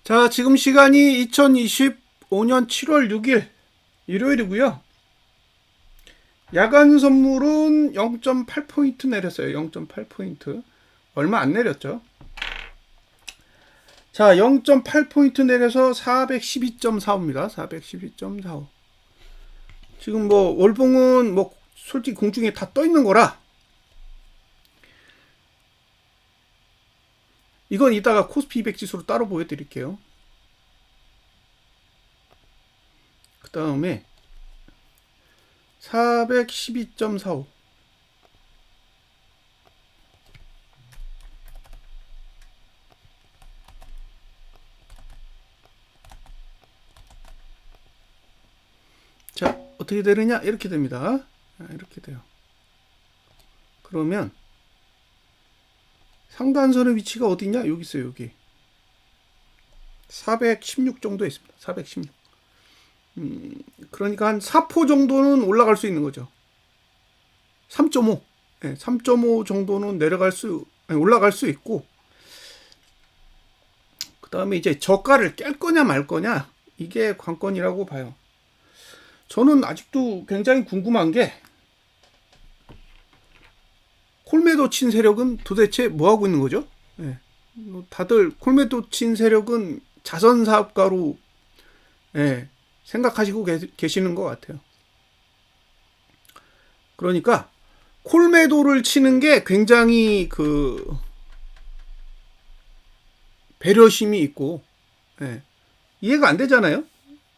자, 지금 시간이 2025년 7월 6일 일요일이고요. 야간 선물은 0.8포인트 내렸어요. 0.8포인트. 얼마 안 내렸죠. 자, 0.8포인트 내려서 412.45입니다. 412.45. 지금 뭐 월봉은 뭐 솔직히 공중에 다 떠 있는 거라 이건 이따가 코스피 200 지수로 따로 보여드릴게요. 그 다음에 412.45. 자, 어떻게 되느냐? 이렇게 됩니다. 이렇게 돼요. 그러면 상단선의 위치가 어디냐? 여기 있어요. 여기 416 정도 있습니다. 416. 그러니까 한 4포 정도는 올라갈 수 있는 거죠. 3.5. 네, 3.5 정도는 올라갈 수 있고, 그 다음에 이제 저가를 깰 거냐 말 거냐, 이게 관건이라고 봐요. 저는 아직도 굉장히 궁금한 게, 콜매도 친 세력은 도대체 뭐 하고 있는 거죠? 네. 다들 콜매도 친 세력은 자선 사업가로 생각하시고 계시는 것 같아요. 그러니까 콜매도를 치는 게 굉장히 배려심이 있고, 이해가 안 되잖아요.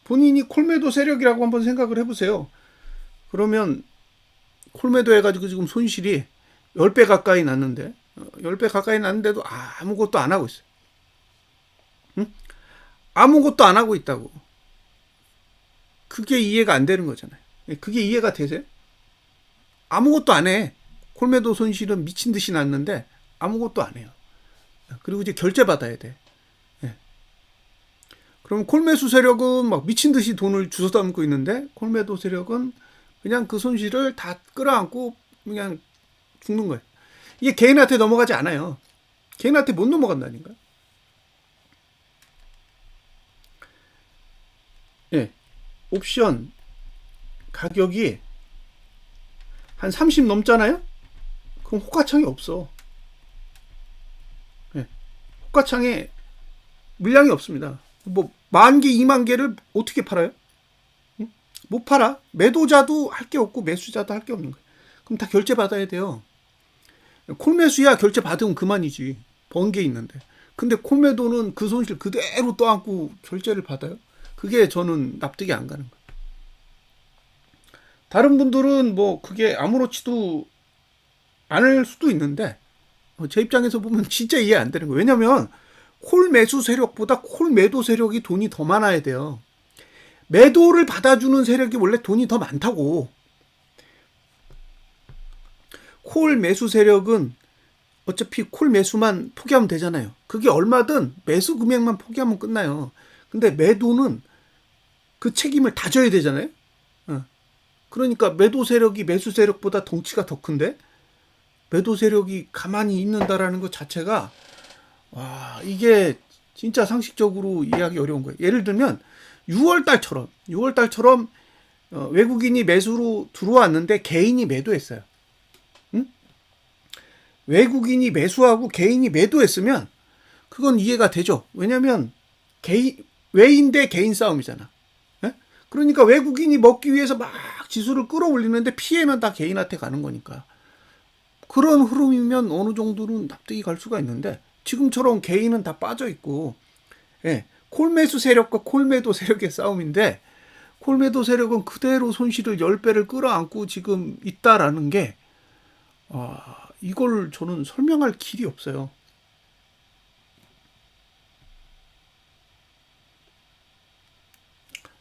본인이 콜매도 세력이라고 한번 생각을 해보세요. 그러면 콜매도 해가지고 지금 손실이 10배 가까이 났는데, 10배 가까이 났는데도 아무것도 안 하고 있어요. 응? 아무것도 안 하고 있다고. 그게 이해가 안 되는 거잖아요. 그게 이해가 되세요? 아무것도 안 해. 콜매도 손실은 미친 듯이 났는데 아무것도 안 해요. 그리고 이제 결제 받아야 돼. 그럼 콜매수 세력은 막 미친 듯이 돈을 주워 담고 있는데, 콜매도 세력은 그냥 그 손실을 다 끌어안고 그냥 죽는 거예요. 이게 개인한테 넘어가지 않아요. 개인한테 못 넘어간다니까. 옵션 가격이 한 30 넘잖아요? 그럼 호가창이 없어. 호가창에 물량이 없습니다. 뭐 10,000개, 20,000개를 어떻게 팔아요? 응? 못 팔아. 매도자도 할 게 없고 매수자도 할 게 없는 거예요. 그럼 다 결제 받아야 돼요. 콜매수야 결제 받으면 그만이지. 번 게 있는데. 근데 콜매도는 그 손실 그대로 떠안고 결제를 받아요? 그게 저는 납득이 안 가는 거예요. 다른 분들은 뭐 그게 아무렇지도 않을 수도 있는데, 제 입장에서 보면 진짜 이해 안 되는 거예요. 왜냐면 콜 매수 세력보다 콜 매도 세력이 돈이 더 많아야 돼요. 매도를 받아주는 세력이 원래 돈이 더 많다고. 콜 매수 세력은 어차피 콜 매수만 포기하면 되잖아요. 그게 얼마든 매수 금액만 포기하면 끝나요. 근데 매도는 그 책임을 다 져야 되잖아요. 그러니까 매도 세력이 매수 세력보다 덩치가 더 큰데, 매도 세력이 가만히 있는다라는 것 자체가, 와, 이게 진짜 상식적으로 이해하기 어려운 거예요. 예를 들면 6월달처럼 외국인이 매수로 들어왔는데 개인이 매도했어요. 응? 외국인이 매수하고 개인이 매도했으면 그건 이해가 되죠. 왜냐면 외인 대 개인 싸움이잖아. 그러니까 외국인이 먹기 위해서 막 지수를 끌어올리는데 피해는 다 개인한테 가는 거니까. 그런 흐름이면 어느 정도는 납득이 갈 수가 있는데, 지금처럼 개인은 다 빠져 있고, 콜매수 세력과 콜매도 세력의 싸움인데, 콜매도 세력은 그대로 손실을 10배를 끌어안고 지금 있다라는 게, 이걸 저는 설명할 길이 없어요.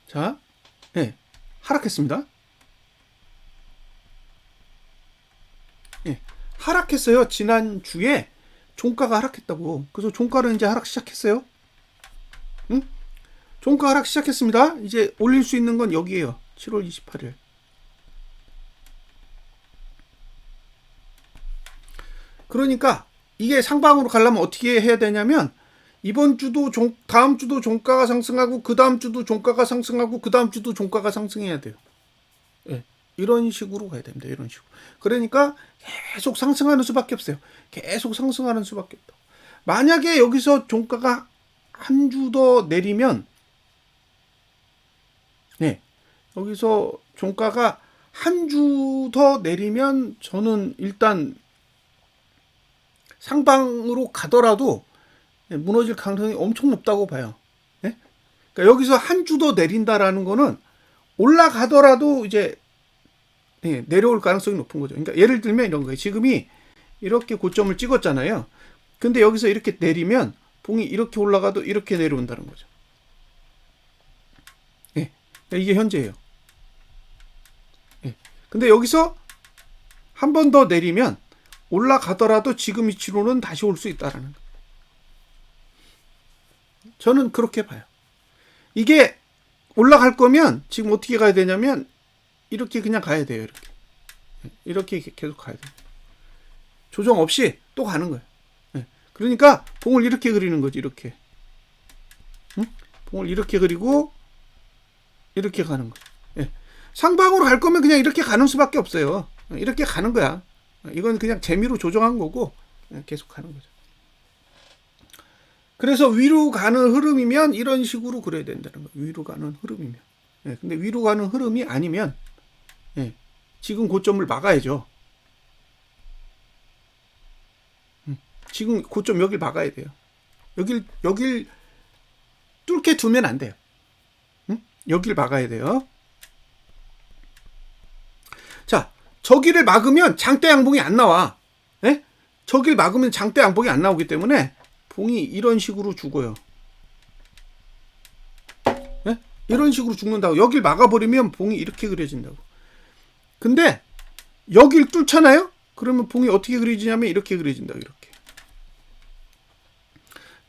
자, 하락했습니다. 하락했어요. 지난주에 종가가 하락했다고. 그래서 종가는 이제 하락 시작했어요. 응? 종가 하락 시작했습니다. 이제 올릴 수 있는 건 여기에요. 7월 28일. 그러니까 이게 상방으로 가려면 어떻게 해야 되냐면, 이번 주도 다음 주도 종가가 상승하고 그 다음 주도 종가가 상승하고 그 다음 주도 종가가 상승해야 돼요. 예, 이런 식으로 가야 됩니다. 이런 식으로. 그러니까 계속 상승하는 수밖에 없어요. 계속 상승하는 수밖에 없다. 만약에 여기서 종가가 한 주 더 내리면, 네, 여기서 종가가 한 주 더 내리면 저는 일단 상방으로 가더라도 무너질 가능성이 엄청 높다고 봐요. 네? 그러니까 여기서 한 주 더 내린다라는 거는 올라가더라도 이제 내려올 가능성이 높은 거죠. 그러니까 예를 들면 이런 거예요. 지금이 이렇게 고점을 찍었잖아요. 근데 여기서 이렇게 내리면 봉이 이렇게 올라가도 이렇게 내려온다는 거죠. 예. 이게 현재예요. 예. 근데 여기서 한 번 더 내리면 올라가더라도 지금 위치로는 다시 올 수 있다라는 거예요. 저는 그렇게 봐요. 이게 올라갈 거면 지금 어떻게 가야 되냐면 이렇게 그냥 가야 돼요. 이렇게 계속 가야 돼요. 조정 없이 또 가는 거예요. 그러니까 봉을 이렇게 그리는 거지. 이렇게. 응? 봉을 이렇게 그리고 이렇게 가는 거예요. 상방으로 갈 거면 그냥 이렇게 가는 수밖에 없어요. 이렇게 가는 거야. 이건 그냥 재미로 조정한 거고 계속 가는 거죠. 그래서 위로 가는 흐름이면 이런 식으로 그려야 된다는 거예요. 위로 가는 흐름이면. 근데 위로 가는 흐름이 아니면 지금 고점을 막아야죠. 지금 고점 여길 막아야 돼요. 여길 뚫게 두면 안 돼요. 여길 막아야 돼요. 자, 저기를 막으면 장대 양봉이 안 나와. 저길 막으면 장대 양봉이 안 나오기 때문에 봉이 이런 식으로 죽어요. 이런 식으로 죽는다고. 여길 막아버리면 봉이 이렇게 그려진다고. 근데 여길 뚫잖아요? 그러면 봉이 어떻게 그려지냐면 이렇게 그려진다고. 이렇게.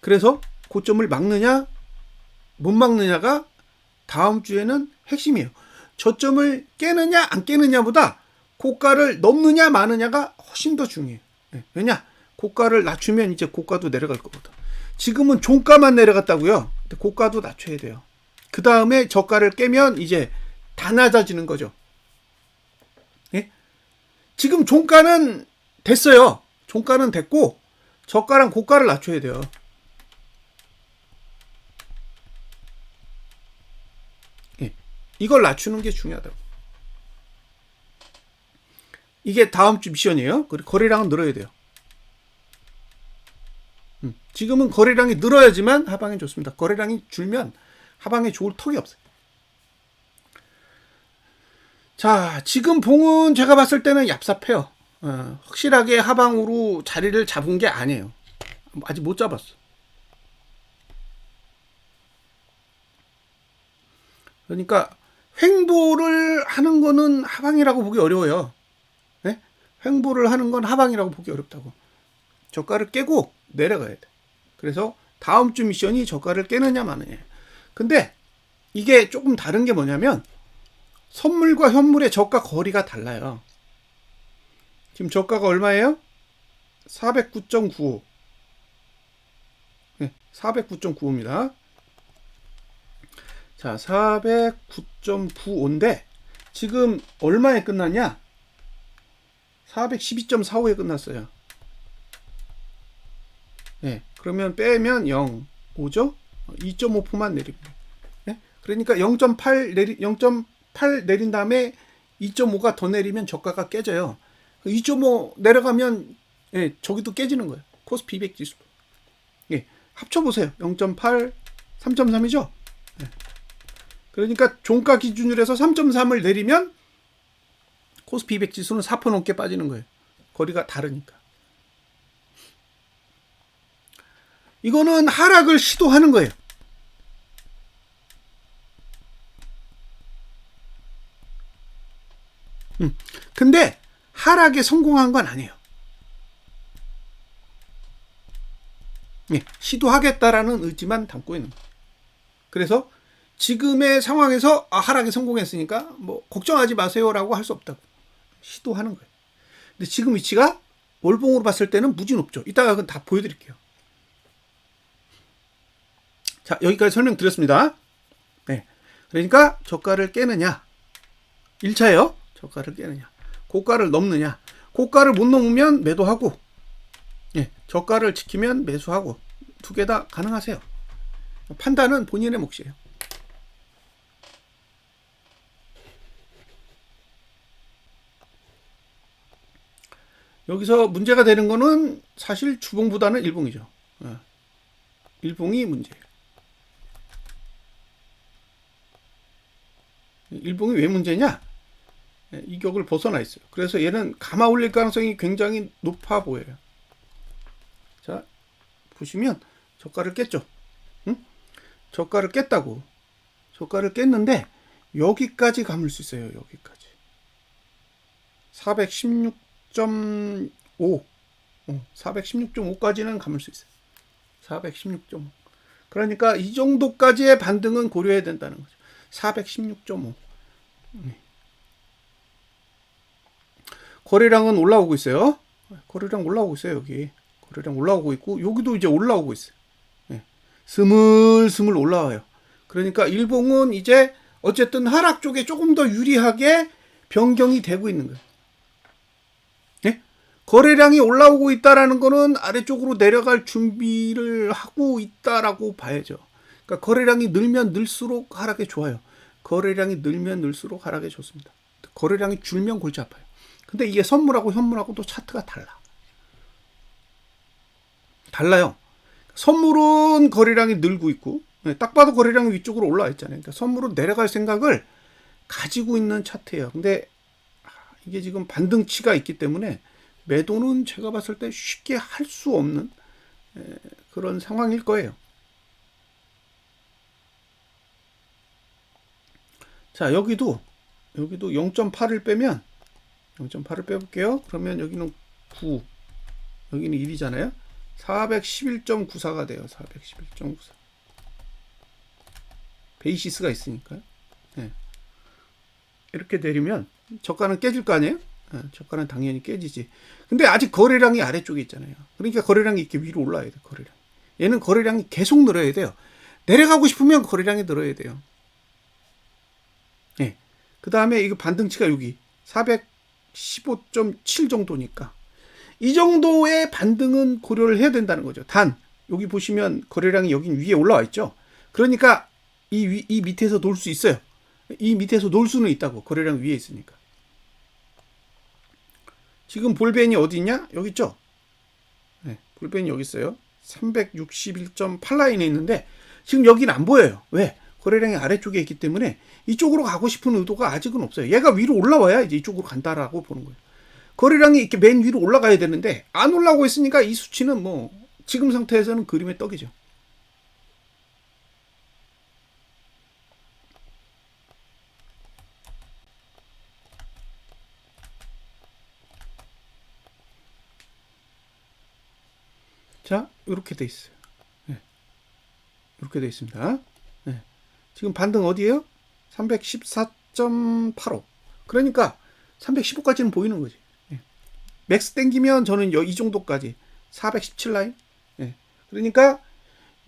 그래서 고점을 막느냐 못 막느냐가 다음 주에는 핵심이에요. 저점을 깨느냐 안 깨느냐보다 고가를 넘느냐 마느냐가 훨씬 더 중요해요. 왜냐? 고가를 낮추면 이제 고가도 내려갈 거거든. 지금은 종가만 내려갔다고요. 근데 고가도 낮춰야 돼요. 그 다음에 저가를 깨면 이제 다 낮아지는 거죠. 지금 종가는 됐어요. 종가는 됐고 저가랑 고가를 낮춰야 돼요. 이걸 낮추는 게 중요하다고. 이게 다음 주 미션이에요. 그리고 거래량은 늘어야 돼요. 지금은 거래량이 늘어야지만 하방에 좋습니다. 거래량이 줄면 하방에 좋을 턱이 없어요. 자, 지금 봉은 제가 봤을 때는 얍삽해요. 확실하게 하방으로 자리를 잡은 게 아니에요. 아직 못 잡았어. 그러니까 횡보를 하는 거는 하방이라고 보기 어려워요. 횡보를 하는 건 하방이라고 보기 어렵다고. 저가를 깨고 내려가야 돼. 그래서 다음 주 미션이 저가를 깨느냐 마느냐. 근데 이게 조금 다른 게 뭐냐면 선물과 현물의 저가 거리가 달라요. 지금 저가가 얼마예요? 409.95. 409.95입니다. 자, 409.95인데 지금 얼마에 끝났냐? 412.45에 끝났어요. 그러면 빼면 0, 5죠? 2.5%만 내립니다. 그러니까 0.8 내린 다음에 2.5가 더 내리면 저가가 깨져요. 2.5 내려가면 저기도 깨지는 거예요. 코스피 200 지수도. 합쳐보세요. 0.8, 3.3이죠? 그러니까 종가 기준으로 해서 3.3을 내리면 코스피 200 지수는 4% 넘게 빠지는 거예요. 거리가 다르니까. 이거는 하락을 시도하는 거예요. 근데 하락에 성공한 건 아니에요. 시도하겠다라는 의지만 담고 있는 거예요. 그래서 지금의 상황에서 하락에 성공했으니까 뭐 걱정하지 마세요라고 할 수 없다고. 시도하는 거예요. 근데 지금 위치가 월봉으로 봤을 때는 무지 높죠. 이따가 그건 다 보여드릴게요. 자, 여기까지 설명드렸습니다. 네. 그러니까 저가를 깨느냐. 1차예요. 저가를 깨느냐. 고가를 넘느냐. 고가를 못 넘으면 매도하고, 예, 저가를 지키면 매수하고, 두 개 다 가능하세요. 판단은 본인의 몫이에요. 여기서 문제가 되는 거는 사실 주봉보다는 일봉이죠. 일봉이 문제예요. 일봉이 왜 문제냐? 이격을 벗어나 있어요. 그래서 얘는 감아 올릴 가능성이 굉장히 높아 보여요. 자, 보시면 저가를 깼죠. 응? 저가를 깼다고. 저가를 깼는데 여기까지 감을 수 있어요. 여기까지. 416.5. 416.5까지는 감을 수 있어요. 416.5. 그러니까 이 정도까지의 반등은 고려해야 된다는 거죠. 416.5. 거래량은 올라오고 있어요. 거래량 올라오고 있어요. 여기 거래량 올라오고 있고, 여기도 이제 올라오고 있어요. 스물스물 올라와요. 그러니까 일봉은 이제 어쨌든 하락 쪽에 조금 더 유리하게 변경이 되고 있는 거예요. 예? 거래량이 올라오고 있다라는 거는 아래쪽으로 내려갈 준비를 하고 있다라고 봐야죠. 그러니까 거래량이 늘면 늘수록 하락에 좋아요. 거래량이 늘면 늘수록 하락에 좋습니다. 거래량이 줄면 골치 아파요. 근데 이게 선물하고 현물하고 또 차트가 달라요. 선물은 거래량이 늘고 있고, 딱 봐도 거래량이 위쪽으로 올라와 있잖아요. 그러니까 선물은 내려갈 생각을 가지고 있는 차트예요. 근데 이게 지금 반등치가 있기 때문에 매도는 제가 봤을 때 쉽게 할 수 없는 그런 상황일 거예요. 자, 여기도 0.8을 빼면 0.8을 빼볼게요. 그러면 여기는 9, 여기는 1이잖아요. 411.94가 돼요. 411.94. 베이시스가 있으니까요. 네. 이렇게 내리면 저가는 깨질 거 아니에요? 네, 저가는 당연히 깨지지. 근데 아직 거래량이 아래쪽에 있잖아요. 그러니까 거래량이 이렇게 위로 올라야 돼요. 거래량. 얘는 거래량이 계속 늘어야 돼요. 내려가고 싶으면 거래량이 늘어야 돼요. 네. 그 다음에 이거 반등치가 여기 415.7 정도니까 이 정도의 반등은 고려를 해야 된다는 거죠. 단 여기 보시면 거래량이 여기 위에 올라와 있죠. 그러니까 이 밑에서 놀 수 있어요. 이 밑에서 놀 수는 있다고. 거래량 위에 있으니까. 지금 볼벤이 어디 있냐? 여기 있죠. 네, 볼벤이 여기 있어요. 361.8 라인에 있는데 지금 여기는 안 보여요. 왜? 거래량이 아래쪽에 있기 때문에 이쪽으로 가고 싶은 의도가 아직은 없어요. 얘가 위로 올라와야 이제 이쪽으로 간다라고 보는 거예요. 거래량이 이렇게 맨 위로 올라가야 되는데 안 올라오고 있으니까 이 수치는 뭐 지금 상태에서는 그림의 떡이죠. 자, 이렇게 돼 있어요. 네. 이렇게 돼 있습니다. 네. 지금 반등 어디예요? 314.85. 그러니까 315까지는 보이는 거지. 네. 맥스 땡기면 저는 이 정도까지 417 라인. 네. 그러니까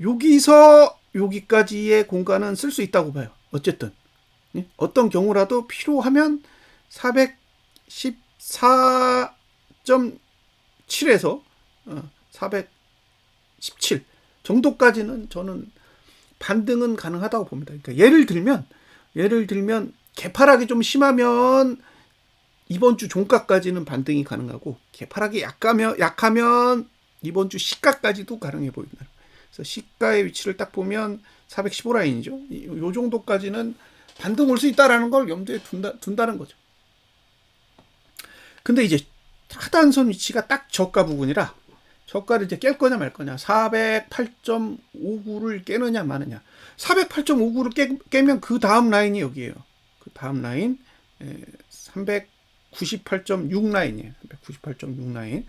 여기서 여기까지의 공간은 쓸 수 있다고 봐요. 어쨌든 네. 어떤 경우라도 필요하면 414.7에서 417 정도까지는 저는 반등은 가능하다고 봅니다. 그러니까 예를 들면 개파락이 좀 심하면 이번 주 종가까지는 반등이 가능하고 개파락이 약하면 이번 주 시가까지도 가능해 보인다. 그래서 시가의 위치를 딱 보면 415 라인이죠. 이 정도까지는 반등 올 수 있다라는 걸 염두에 둔다는 거죠. 근데 이제 하단선 위치가 딱 저가 부분이라 저가를 이제 깰 거냐 말 거냐. 408.59를 깨느냐 마느냐. 408.59를 깨면 그 다음 라인이 여기에요. 그 다음 라인 398.6 라인이에요. 398.6 라인.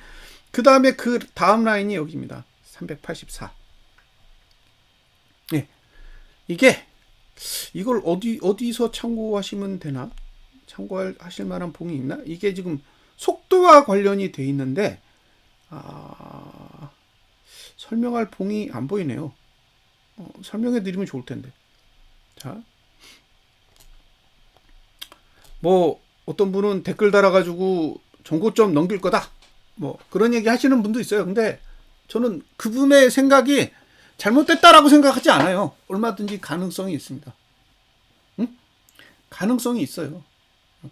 그 다음에 그 다음 라인이 여기입니다. 384. 네. 이걸 어디서 참고하시면 되나? 참고하실 만한 봉이 있나? 이게 지금 속도와 관련이 돼 있는데 설명할 봉이 안 보이네요. 설명해 드리면 좋을 텐데. 자, 뭐 어떤 분은 댓글 달아가지고 정고점 넘길 거다, 뭐 그런 얘기 하시는 분도 있어요. 근데 저는 그분의 생각이 잘못됐다라고 생각하지 않아요. 얼마든지 가능성이 있습니다. 응? 가능성이 있어요.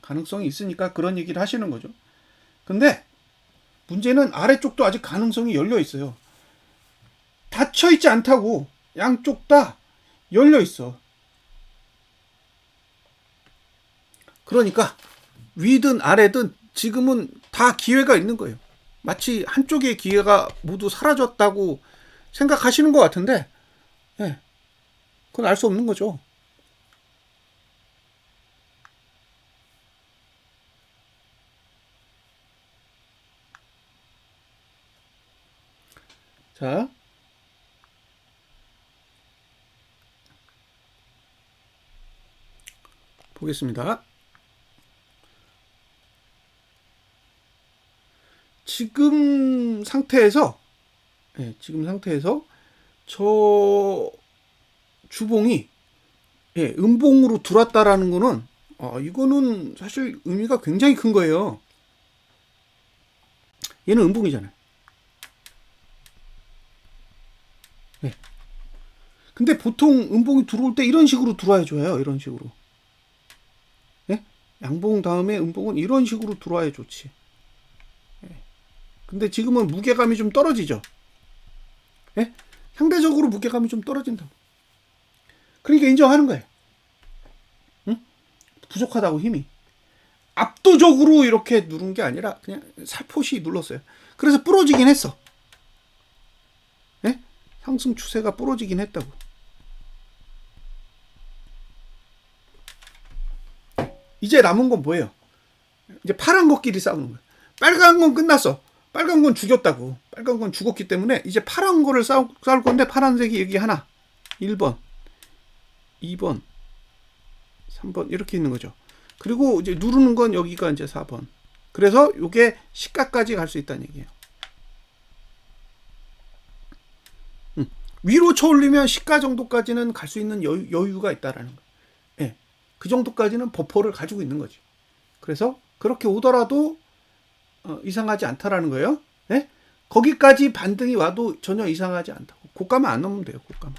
가능성이 있으니까 그런 얘기를 하시는 거죠. 근데 문제는 아래쪽도 아직 가능성이 열려 있어요. 닫혀 있지 않다고. 양쪽 다 열려 있어. 그러니까 위든 아래든 지금은 다 기회가 있는 거예요. 마치 한쪽의 기회가 모두 사라졌다고 생각하시는 것 같은데, 예, 그건 알 수 없는 거죠. 자, 보겠습니다. 지금 상태에서, 예, 지금 상태에서 저 주봉이, 예, 음봉으로 들어왔다라는 거는, 이거는 사실 의미가 굉장히 큰 거예요. 얘는 음봉이잖아요. 예. 근데 보통 음봉이 들어올 때 이런 식으로 들어와야 좋아요. 이런 식으로. 예? 양봉 다음에 음봉은 이런 식으로 들어와야 좋지. 예. 근데 지금은 무게감이 좀 떨어지죠. 예? 상대적으로 무게감이 좀 떨어진다고. 그러니까 인정하는 거예요. 응? 부족하다고 힘이. 압도적으로 이렇게 누른 게 아니라 그냥 살포시 눌렀어요. 그래서 부러지긴 했어. 예? 상승 추세가 부러지긴 했다고. 이제 남은 건 뭐예요? 이제 파란 것끼리 싸우는 거예요. 빨간 건 끝났어. 빨간 건 죽였다고. 빨간 건 죽었기 때문에 이제 파란 거를 싸울 건데, 파란색이 여기 하나, 1번, 2번, 3번 이렇게 있는 거죠. 그리고 이제 누르는 건 여기가 이제 4번. 그래서 이게 시가까지 갈 수 있다는 얘기예요. 위로 쳐올리면 시가 정도까지는 갈 수 있는 여유가 있다라는 거예요. 예. 그 정도까지는 버퍼를 가지고 있는 거지. 그래서 그렇게 오더라도 이상하지 않다라는 거예요. 예? 거기까지 반등이 와도 전혀 이상하지 않다고. 고가만 안 넘으면 돼요. 고가만.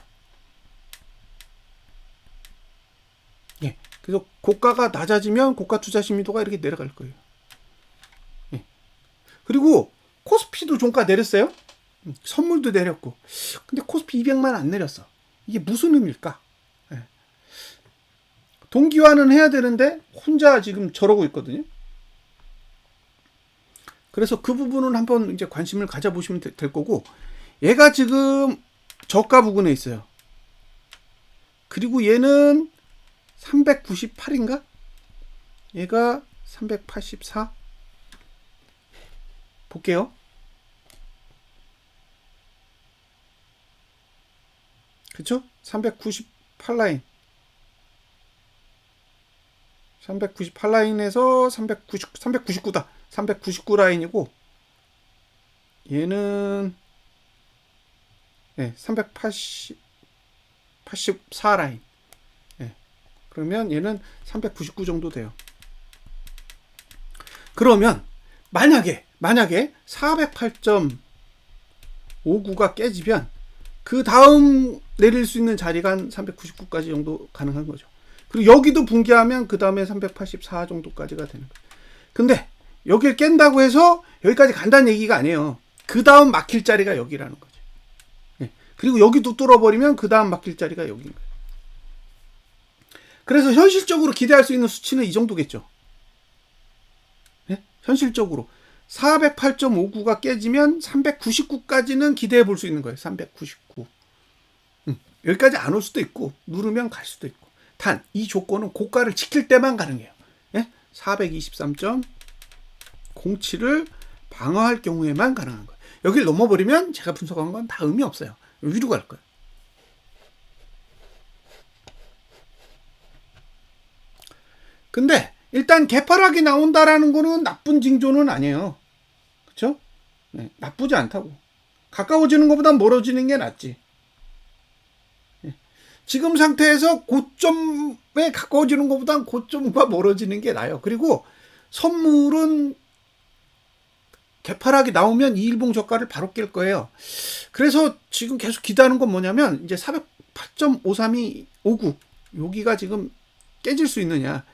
예. 그래서 고가가 낮아지면 고가 투자 심리도가 이렇게 내려갈 거예요. 예. 그리고 코스피도 종가 내렸어요. 선물도 내렸고. 근데 코스피 200만 안 내렸어. 이게 무슨 의미일까? 예. 동기화는 해야 되는데 혼자 지금 저러고 있거든요. 그래서 그 부분은 한번 이제 관심을 가져보시면 될 거고, 얘가 지금 저가 부근에 있어요. 그리고 얘는 398인가? 얘가 384? 볼게요. 그쵸? 398라인. 398라인에서 399다. 399라인이고, 얘는, 네, 384라인. 네, 그러면 얘는 399 정도 돼요. 그러면, 만약에 408.59가 깨지면, 그 다음 내릴 수 있는 자리가 한 399까지 정도 가능한 거죠. 그리고 여기도 붕괴하면 그 다음에 384 정도까지가 되는 거예요. 근데 여기를 깬다고 해서 여기까지 간다는 얘기가 아니에요. 그 다음 막힐 자리가 여기라는 거죠. 네. 그리고 여기도 뚫어버리면 그 다음 막힐 자리가 여기인 거예요. 그래서 현실적으로 기대할 수 있는 수치는 이 정도겠죠. 네? 현실적으로 408.59가 깨지면 399까지는 기대해 볼 수 있는 거예요. 399. 여기까지 안 올 수도 있고 누르면 갈 수도 있고, 단 이 조건은 고가를 지킬 때만 가능해요. 예? 423.07을 방어할 경우에만 가능한 거예요. 여기를 넘어버리면 제가 분석한 건 다 의미 없어요. 위로 갈 거예요. 근데 일단 개파락이 나온다라는 거는 나쁜 징조는 아니에요. 그렇죠? 네, 나쁘지 않다고. 가까워지는 것보다 멀어지는 게 낫지. 지금 상태에서 고점에 가까워지는 것보단 고점과 멀어지는 게 나아요. 그리고 선물은 개파락이 나오면 이 일봉 저가를 바로 깰 거예요. 그래서 지금 계속 기대하는 건 뭐냐면 이제 408.53259 여기가 지금 깨질 수 있느냐.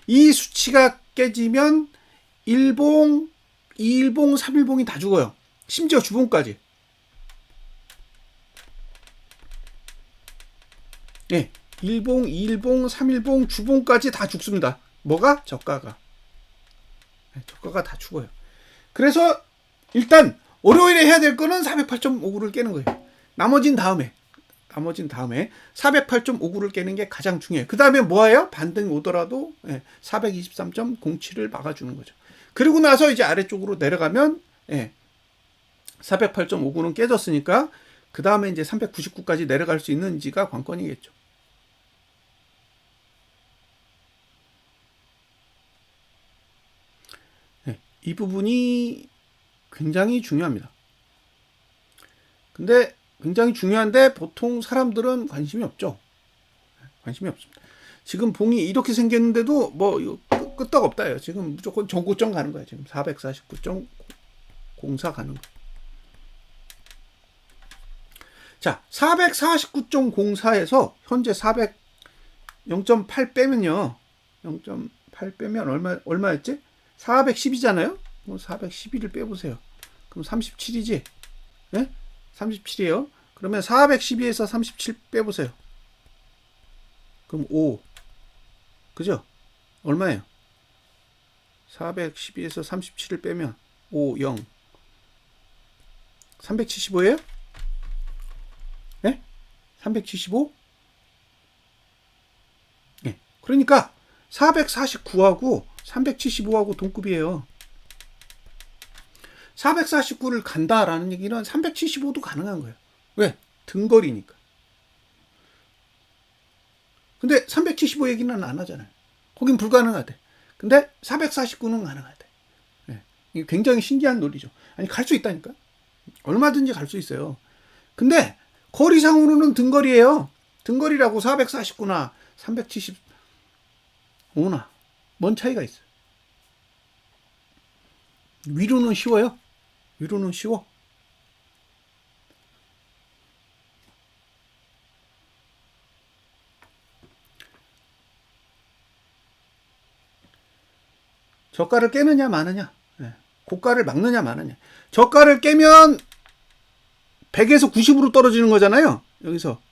이 수치가 깨지면 1봉, 2일봉, 3일봉이 다 죽어요. 심지어 주봉까지. 예, 1봉, 2일봉, 3일봉, 주봉까지 다 죽습니다. 뭐가? 저가가. 저가가 다 죽어요. 그래서 일단 월요일에 해야 될 거는 408.59를 깨는 거예요. 나머진 다음에 408.59를 깨는 게 가장 중요해요. 그 다음에 뭐예요? 반등이 오더라도 423.07을 막아주는 거죠. 그리고 나서 이제 아래쪽으로 내려가면 408.59는 깨졌으니까 그 다음에 이제 399까지 내려갈 수 있는지가 관건이겠죠. 이 부분이 굉장히 중요합니다. 근데 굉장히 중요한데 보통 사람들은 관심이 없죠. 관심이 없습니다. 지금 봉이 이렇게 생겼는데도 뭐 끄떡 없다요. 지금 무조건 전고점 가는 거예요. 지금 449.04 가는 거예요. 자, 449.04에서 현재 0.8 빼면요. 0.8 빼면 얼마였지? 410이잖아요? 411을 빼보세요. 그럼 37이지? 네? 37이에요. 그러면 412에서 37 빼보세요. 그럼 5. 그죠? 얼마예요? 412에서 37을 빼면 5, 0. 375예요? 네? 375? 네. 그러니까 449하고 375하고 동급이에요. 449를 간다라는 얘기는 375도 가능한 거예요. 왜? 등거리니까. 근데 375 얘기는 안 하잖아요. 거긴 불가능하대. 근데 449는 가능하대. 네. 이게 굉장히 신기한 논리죠. 아니, 갈 수 있다니까. 얼마든지 갈 수 있어요. 근데 거리상으로는 등거리예요. 등거리라고 449나 375나 뭔 차이가 있어요. 위로는 쉬워요. 위로는 쉬워. 저가를 깨느냐 마느냐, 고가를 막느냐 마느냐. 저가를 깨면 100에서 90으로 떨어지는 거잖아요. 여기서.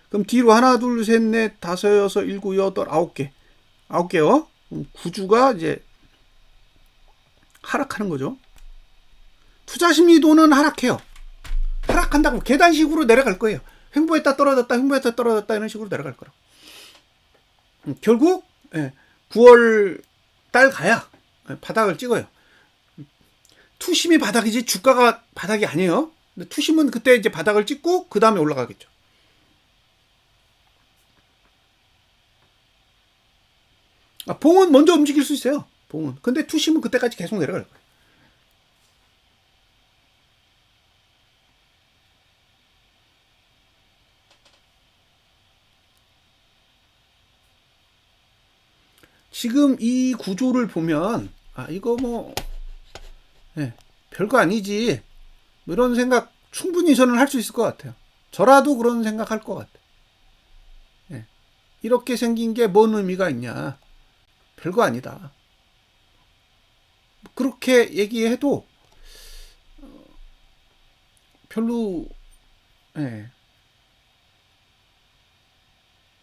그럼 뒤로 하나, 둘, 셋, 넷, 다섯, 여섯, 일곱, 여덟, 9개. 9개요. 구주가 이제 하락하는 거죠. 투자심리도는 하락해요. 하락한다고 계단식으로 내려갈 거예요. 횡보했다 떨어졌다, 횡보했다 떨어졌다 이런 식으로 내려갈 거라고. 결국 9월 달 가야 바닥을 찍어요. 투심이 바닥이지 주가가 바닥이 아니에요. 근데 투심은 그때 이제 바닥을 찍고 그 다음에 올라가겠죠. 봉은 먼저 움직일 수 있어요. 봉은. 근데 투심은 그때까지 계속 내려갈 거예요. 지금 이 구조를 보면 이거 뭐 별거 아니지 뭐 이런 생각 충분히 저는 할 수 있을 것 같아요. 저라도 그런 생각할 것 같아요. 이렇게 생긴 게 뭔 의미가 있냐, 별거 아니다. 그렇게 얘기해도 별로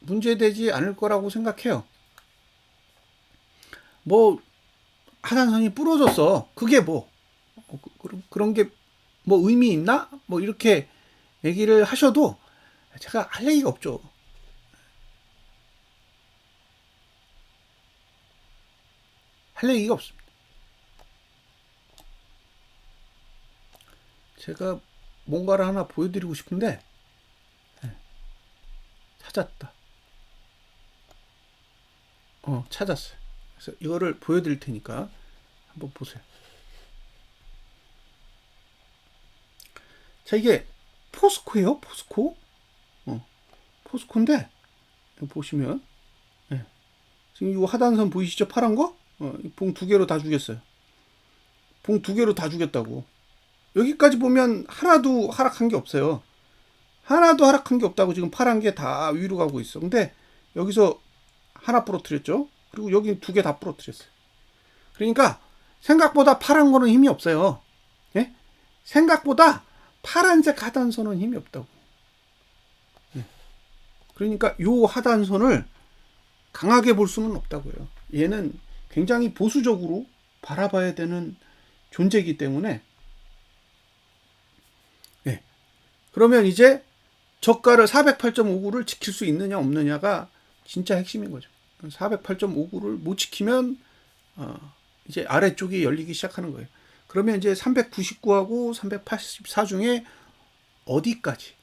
문제되지 않을 거라고 생각해요. 뭐 하단선이 부러졌어. 그게 뭐 그런 게 뭐 의미 있나? 뭐 이렇게 얘기를 하셔도 제가 할 얘기가 없죠. 할 얘기가 없습니다. 제가 뭔가를 하나 보여드리고 싶은데 찾았다. 찾았어요. 그래서 이거를 보여드릴 테니까 한번 보세요. 자, 이게 포스코예요. 포스코. 포스코인데 보시면 예. 지금 이 하단선 보이시죠? 파란 거? 봉 두 개로 다 죽였어요. 봉 두 개로 다 죽였다고. 여기까지 보면 하나도 하락한 게 없어요. 하나도 하락한 게 없다고. 지금 파란 게 다 위로 가고 있어. 근데 여기서 하나 부러뜨렸죠. 그리고 여기 두 개 다 부러뜨렸어요. 그러니까 생각보다 파란 거는 힘이 없어요. 예? 생각보다 파란색 하단선은 힘이 없다고. 예. 그러니까 요 하단선을 강하게 볼 수는 없다고요. 얘는 굉장히 보수적으로 바라봐야 되는 존재이기 때문에. 예. 그러면 이제 저가를 408.59를 지킬 수 있느냐 없느냐가 진짜 핵심인 거죠. 408.59를 못 지키면 이제 아래쪽이 열리기 시작하는 거예요. 그러면 이제 399하고 384 중에 어디까지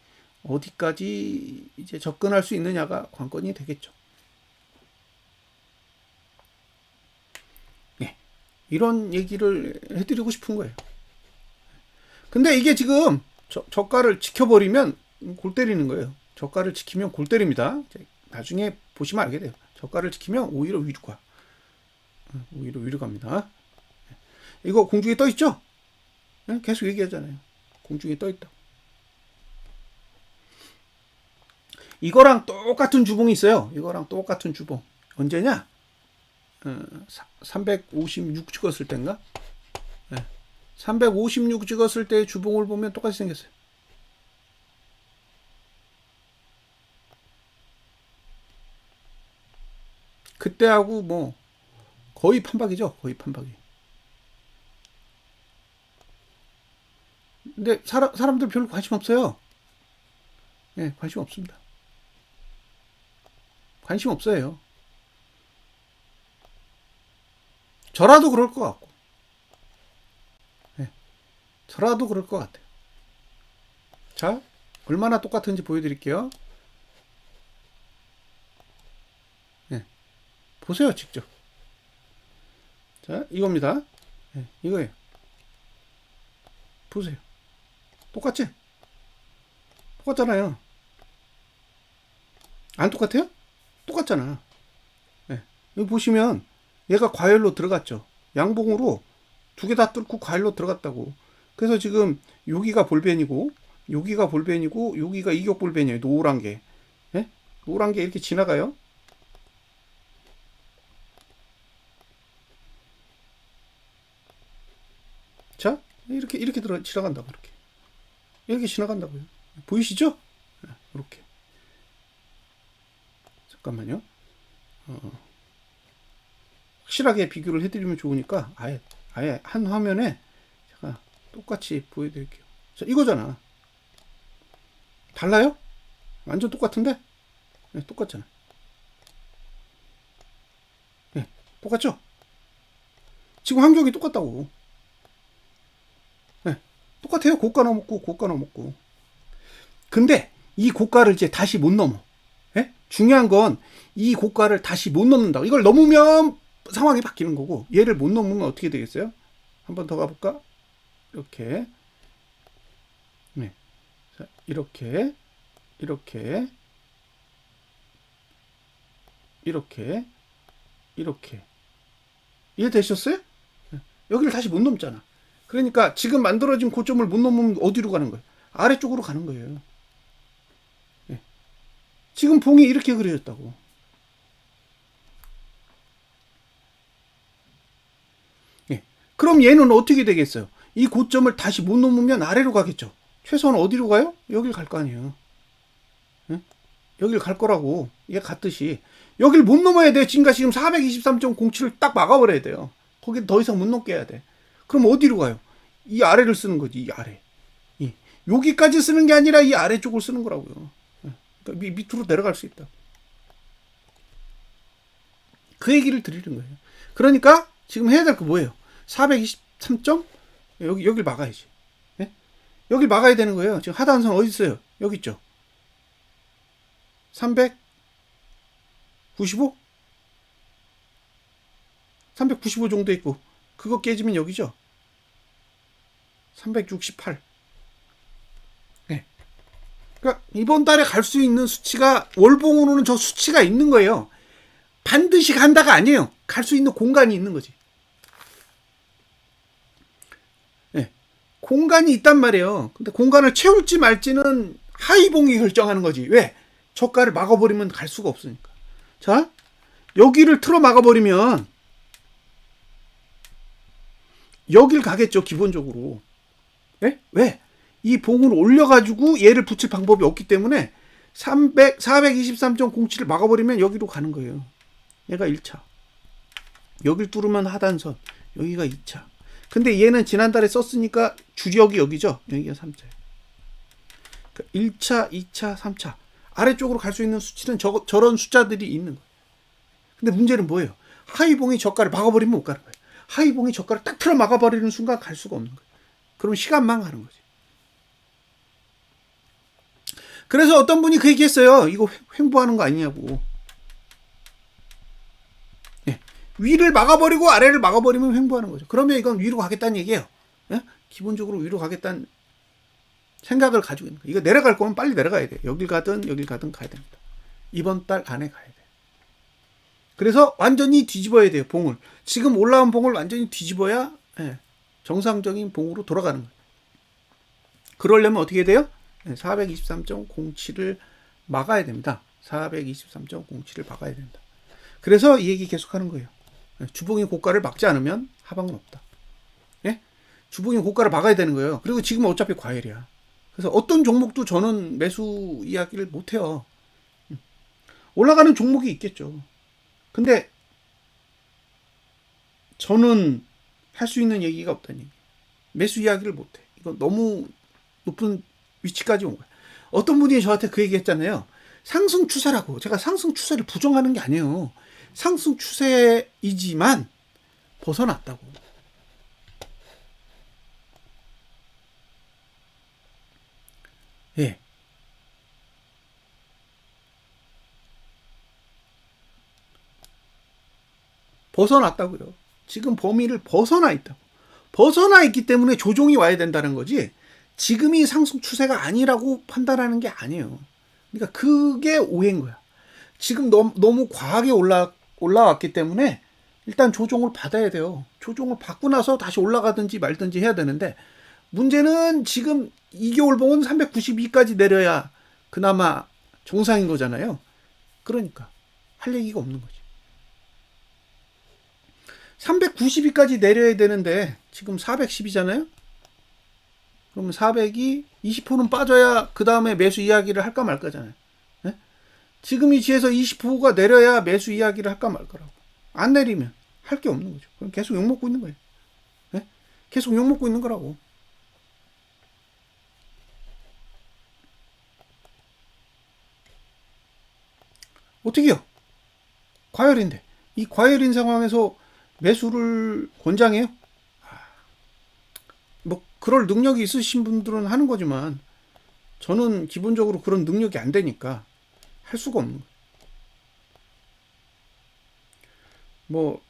이제 접근할 수 있느냐가 관건이 되겠죠. 네. 이런 얘기를 해드리고 싶은 거예요. 근데 이게 지금 저가를 지켜버리면 골 때리는 거예요. 저가를 지키면 골 때립니다. 나중에 보시면 알게 돼요. 저가를 지키면 오히려 위로 가. 오히려 위로 갑니다. 이거 공중에 떠 있죠? 계속 얘기하잖아요. 공중에 떠 있다. 이거랑 똑같은 주봉이 있어요. 이거랑 똑같은 주봉. 언제냐? 356 찍었을 때인가? 356 찍었을 때 주봉을 보면 똑같이 생겼어요. 그때하고 뭐 거의 판박이죠. 거의 판박이. 근데 사람들 별로 관심 없어요. 예, 관심 없습니다. 관심 없어요. 저라도 그럴 것 같고. 예, 저라도 그럴 것 같아요. 자, 얼마나 똑같은지 보여드릴게요. 예, 보세요, 직접. 자, 이겁니다. 예, 이거예요. 보세요. 똑같지? 똑같잖아요. 안 똑같아요? 똑같잖아. 네. 여기 보시면 얘가 과열로 들어갔죠. 양봉으로 두 개 다 뚫고 과열로 들어갔다고. 그래서 지금 여기가 볼벤이고 여기가 볼벤이고 여기가 이격 볼벤이에요. 노란 게. 네? 노란 게 이렇게 지나가요. 자, 이렇게 지나간다고. 이렇게 지나간다고요. 보이시죠? 네, 이렇게. 잠깐만요. 확실하게 비교를 해드리면 좋으니까 아예 한 화면에 제가 똑같이 보여드릴게요. 자, 이거잖아. 달라요? 완전 똑같은데? 네, 똑같잖아. 네, 똑같죠? 지금 환경이 똑같다고. 네, 똑같아요. 고가 넘었고 고가 넘었고. 근데 이 고가를 이제 다시 못 넘어. 예? 중요한 건 이 고가를 다시 못 넘는다. 이걸 넘으면 상황이 바뀌는 거고, 얘를 못 넘으면 어떻게 되겠어요? 한 번 더 가볼까? 이렇게. 네. 자, 이렇게. 이해되셨어요? 네. 여기를 다시 못 넘잖아. 그러니까 지금 만들어진 고점을 못 넘으면 어디로 가는 거예요? 아래쪽으로 가는 거예요. 네. 지금 봉이 이렇게 그려졌다고. 그럼 얘는 어떻게 되겠어요? 이 고점을 다시 못 넘으면 아래로 가겠죠. 최소한 어디로 가요? 여길 갈 거 아니에요. 응? 여길 갈 거라고. 얘 갔듯이. 여길 못 넘어야 돼. 지금 423.07을 딱 막아버려야 돼요. 거기 더 이상 못 넘게 해야 돼. 그럼 어디로 가요? 이 아래를 쓰는 거지. 이 아래. 여기까지 쓰는 게 아니라 이 아래쪽을 쓰는 거라고요. 그러니까 밑으로 내려갈 수 있다. 그 얘기를 드리는 거예요. 그러니까 지금 해야 될 거 뭐예요? 423점? 여길 막아야지. 네? 여길 막아야 되는 거예요. 지금 하단선 어디 있어요? 여기 있죠. 395? 395 정도 있고, 그거 깨지면 여기죠. 368. 네. 그러니까 이번 달에 갈 수 있는 수치가 월봉으로는 저 수치가 있는 거예요. 반드시 간다가 아니에요. 갈 수 있는 공간이 있는 거지. 네. 공간이 있단 말이에요. 근데 공간을 채울지 말지는 하이봉이 결정하는 거지. 왜? 저가를 막아버리면 갈 수가 없으니까. 자, 여기를 틀어 막아버리면 여길 가겠죠, 기본적으로. 네? 왜? 이 봉을 올려가지고 얘를 붙일 방법이 없기 때문에 423.07을 막아버리면 여기로 가는 거예요. 얘가 1차. 여길 뚫으면 하단선. 여기가 2차. 근데 얘는 지난달에 썼으니까 주력이 여기죠. 여기가 3차예요. 그러니까 1차, 2차, 3차. 아래쪽으로 갈 수 있는 수치는 저런 숫자들이 있는 거예요. 근데 문제는 뭐예요? 하이봉이 저가를 막아버리면 못 가는 거예요. 하이봉이 저가를 딱 틀어 막아버리는 순간 갈 수가 없는 거예요. 그럼 시간만 가는 거지. 그래서 어떤 분이 그 얘기했어요. 이거 횡보하는 거 아니냐고. 네. 위를 막아버리고 아래를 막아버리면 횡보하는 거죠. 그러면 이건 위로 가겠다는 얘기예요. 네? 기본적으로 위로 가겠다는 생각을 가지고 있는 거예요. 이거 내려갈 거면 빨리 내려가야 돼요. 여길 가든 가야 됩니다. 이번 달 안에 가야 돼요. 그래서 완전히 뒤집어야 돼요. 봉을. 지금 올라온 봉을 완전히 뒤집어야 정상적인 봉으로 돌아가는 거예요. 그러려면 어떻게 돼요? 423.07을 막아야 됩니다. 423.07을 막아야 된다. 그래서 이 얘기 계속하는 거예요. 주봉의 고가를 막지 않으면 하방은 없다. 예? 주봉의 고가를 막아야 되는 거예요. 그리고 지금 어차피 과열이야. 그래서 어떤 종목도 저는 매수 이야기를 못해요. 올라가는 종목이 있겠죠. 근데 저는 할 수 있는 얘기가 없다는 얘기. 매수 이야기를 못해. 이거 너무 높은 위치까지 온 거야. 어떤 분이 저한테 그 얘기 했잖아요. 상승 추세라고. 제가 상승 추세를 부정하는 게 아니에요. 상승 추세이지만 벗어났다고. 예. 벗어났다고요. 지금 범위를 벗어나 있다고. 벗어나 있기 때문에 조정이 와야 된다는 거지. 지금이 상승 추세가 아니라고 판단하는 게 아니에요. 그러니까 그게 오해인 거야. 지금 너무 과하게 올라왔기 때문에 일단 조정을 받아야 돼요. 조정을 받고 나서 다시 올라가든지 말든지 해야 되는데 문제는 지금 2개월 봉은 392까지 내려야 그나마 정상인 거잖아요. 그러니까 할 얘기가 없는 거지. 392까지 내려야 되는데 지금 410이잖아요. 그러면 400이 20%는 빠져야 그 다음에 매수 이야기를 할까 말까잖아요. 네? 지금 이지에서 20%가 내려야 매수 이야기를 할까 말까라고. 안 내리면 할 게 없는 거죠. 그럼 계속 욕먹고 있는 거예요. 네? 계속 욕먹고 있는 거라고. 어떻게요? 과열인데. 이 과열인 상황에서 매수를 권장해요? 뭐 그럴 능력이 있으신 분들은 하는 거지만 저는 기본적으로 그런 능력이 안 되니까 할 수가 없는 거예요. 뭐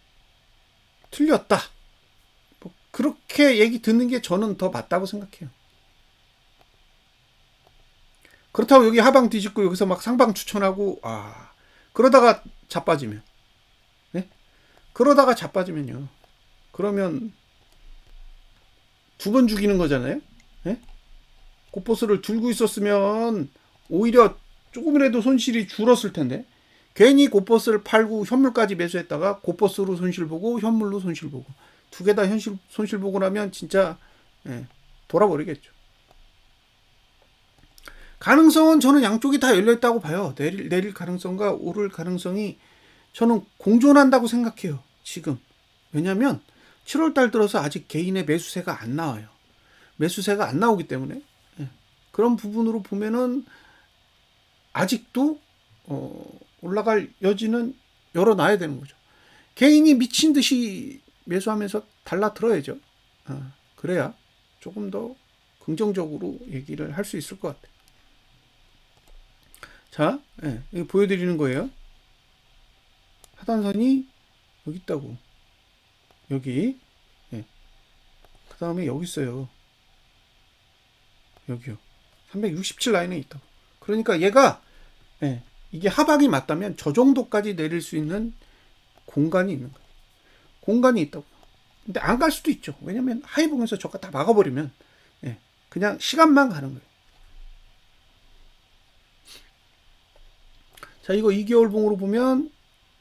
틀렸다. 뭐 그렇게 얘기 듣는 게 저는 더 맞다고 생각해요. 그렇다고 여기 하방 뒤집고 여기서 막 상방 추천하고 그러다가 자빠지면 네? 그러다가 자빠지면요. 그러면 두 번 죽이는 거잖아요. 네? 곱보스를 들고 있었으면 오히려 조금이라도 손실이 줄었을 텐데 괜히 곱보스를 팔고 현물까지 매수했다가 곱보스로 손실 보고 현물로 손실 보고 두 개 다 손실 보고 나면 진짜 돌아버리겠죠. 가능성은 저는 양쪽이 다 열려있다고 봐요. 내릴 가능성과 오를 가능성이 저는 공존한다고 생각해요. 지금. 왜냐하면 7월달 들어서 아직 개인의 매수세가 안 나와요. 매수세가 안 나오기 때문에 그런 부분으로 보면은 아직도 올라갈 여지는 열어놔야 되는 거죠. 개인이 미친 듯이 매수하면서 달라들어야죠. 그래야 조금 더 긍정적으로 얘기를 할 수 있을 것 같아요. 자, 이거 보여드리는 거예요. 하단선이 여기 있다고. 여기. 그 다음에 여기 있어요. 여기요. 367 라인에 있다고. 그러니까 얘가 예, 이게 하방이 맞다면 저 정도까지 내릴 수 있는 공간이 있는 거예요. 공간이 있다고. 근데 안 갈 수도 있죠. 왜냐면 하이봉에서 저가 다 막아버리면 예, 그냥 시간만 가는 거예요. 자, 이거 2개월봉으로 보면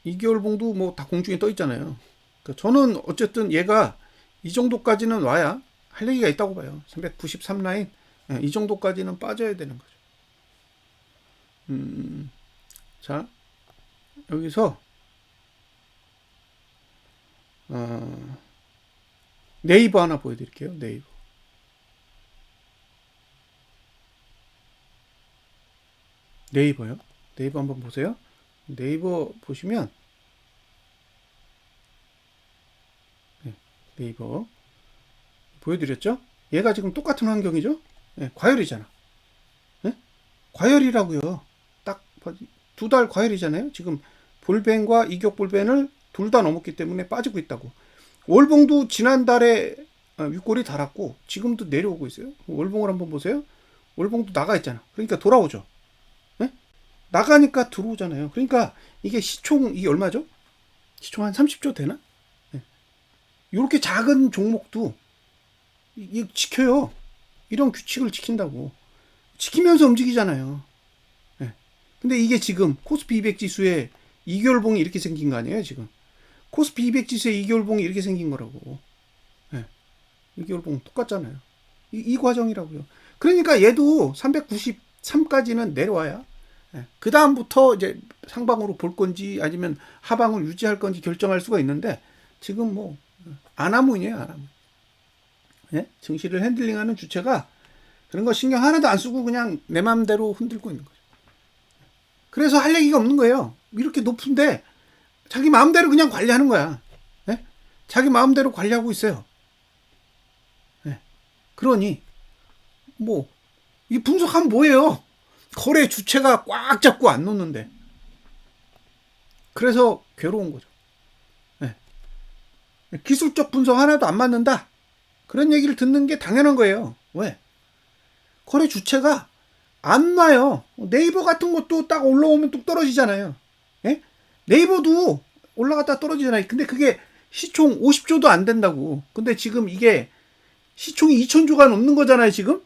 2개월봉도 뭐 다 공중에 떠 있잖아요. 그러니까 저는 어쨌든 얘가 이 정도까지는 와야 할 얘기가 있다고 봐요. 393 라인 예, 이 정도까지는 빠져야 되는 거죠. 자, 여기서 네이버 하나 보여드릴게요. 네이버. 네이버요. 네이버 한번 보세요. 네이버 보시면 네이버 보여드렸죠? 얘가 지금 똑같은 환경이죠? 네, 과열이잖아. 네? 과열이라고요. 딱 두 달 과열이잖아요. 지금 볼벤과 이격 볼벤을 둘 다 넘었기 때문에 빠지고 있다고. 월봉도 지난달에 윗골이 달았고 지금도 내려오고 있어요. 월봉을 한번 보세요. 월봉도 나가 있잖아. 그러니까 돌아오죠. 네? 나가니까 들어오잖아요. 그러니까 이게 시총 이게 얼마죠? 시총 한 30조 되나? 네. 이렇게 작은 종목도 이 지켜요. 이런 규칙을 지킨다고. 지키면서 움직이잖아요. 네. 근데 이게 지금 코스피 200 지수의 2개월봉이 이렇게 생긴 거 아니에요, 지금? 코스피 200 지수의 2개월봉이 이렇게 생긴 거라고. 네. 2개월봉 똑같잖아요. 이 과정이라고요. 그러니까 얘도 393까지는 내려와야 그 다음부터 이제 상방으로 볼 건지 아니면 하방을 유지할 건지 결정할 수가 있는데 지금 뭐 아나무인이에요, 아나무인. 예? 증시를 핸들링하는 주체가 그런 거 신경 하나도 안 쓰고 그냥 내 마음대로 흔들고 있는 거죠. 그래서 할 얘기가 없는 거예요. 이렇게 높은데 자기 마음대로 그냥 관리하는 거야. 예? 자기 마음대로 관리하고 있어요. 예? 그러니 뭐 이 분석하면 뭐예요? 거래 주체가 꽉 잡고 안 놓는데. 그래서 괴로운 거죠. 예. 기술적 분석 하나도 안 맞는다. 그런 얘기를 듣는 게 당연한 거예요. 왜? 거래 주체가 안 놔요. 네이버 같은 것도 딱 올라오면 뚝 떨어지잖아요. 예? 네이버도 올라갔다 떨어지잖아요. 근데 그게 시총 50조도 안 된다고. 근데 지금 이게 시총이 2천조가 넘는 거잖아요, 지금?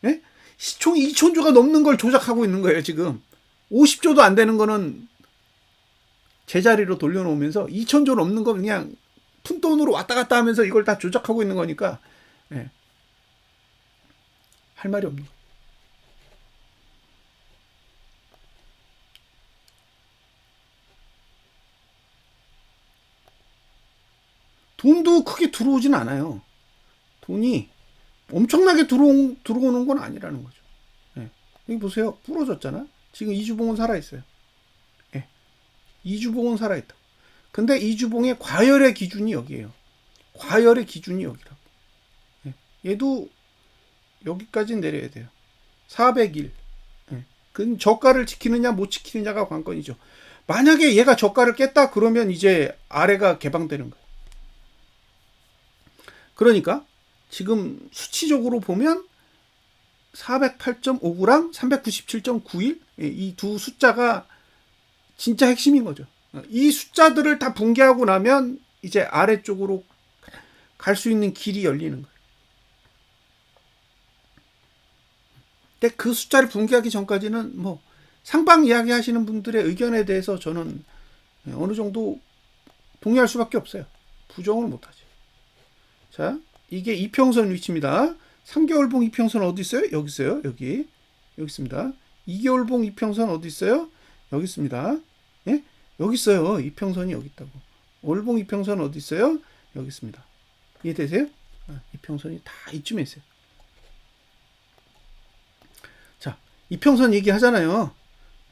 예? 시총이 2천조가 넘는 걸 조작하고 있는 거예요, 지금. 50조도 안 되는 거는 제자리로 돌려놓으면서 2천조 넘는 거 그냥 푼돈으로 왔다 갔다 하면서 이걸 다 조작하고 있는 거니까 예. 할 말이 없는 거예요. 돈도 크게 들어오진 않아요. 돈이 엄청나게 들어오는 건 아니라는 거죠. 예. 여기 보세요. 부러졌잖아. 지금 이주봉은 살아있어요. 예. 이주봉은 살아있다. 근데 이주봉의 과열의 기준이 여기에요. 과열의 기준이 여기라고. 예. 얘도 여기까지 내려야 돼요. 401. 예. 그 저가를 지키느냐 못 지키느냐가 관건이죠. 만약에 얘가 저가를 깼다 그러면 이제 아래가 개방되는 거예요. 그러니까 지금 수치적으로 보면 408.59랑 397.91 이 두 숫자가 진짜 핵심인 거죠. 이 숫자들을 다 붕괴하고 나면 이제 아래쪽으로 갈 수 있는 길이 열리는 거예요. 근데 그 숫자를 붕괴하기 전까지는 뭐 상방 이야기 하시는 분들의 의견에 대해서 저는 어느 정도 동의할 수밖에 없어요. 부정을 못하지. 자, 이게 이평선 위치입니다. 3개월봉 이평선 어디 있어요? 여기 있어요. 여기 있습니다. 2개월봉 이평선 어디 있어요? 여기 있습니다. 예? 여기 있어요. 이평선이 여기 있다고. 월봉 이평선 어디 있어요? 여기 있습니다. 이해되세요? 이평선이 다 이쯤에 있어요. 자, 이평선 얘기하잖아요.